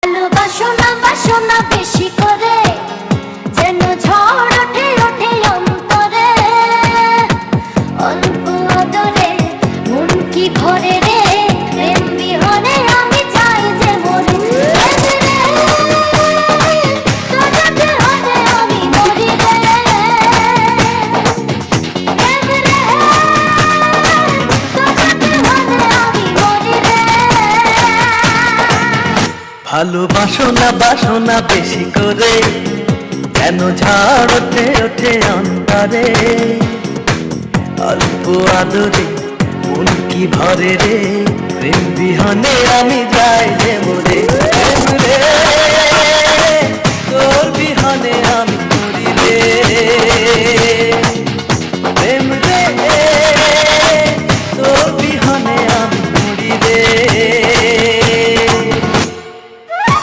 ভালোবাসো না বাসো না বেশি করে, যেন ঝড় ওঠে ওঠে অন্তরে। অল্প আদরে মন কি ভরে রে, প্রেম বিহনে আমি চাই যে মরে। তোর হতে আমি মরি রে, ভালোবাসো না বাসো না বেশি করে, যেন ঝড় ওঠে ওঠে অন্তরে। অল্প আদরে মন কি ভরে রে, প্রেম বিহনে আমি যাই যে মরে।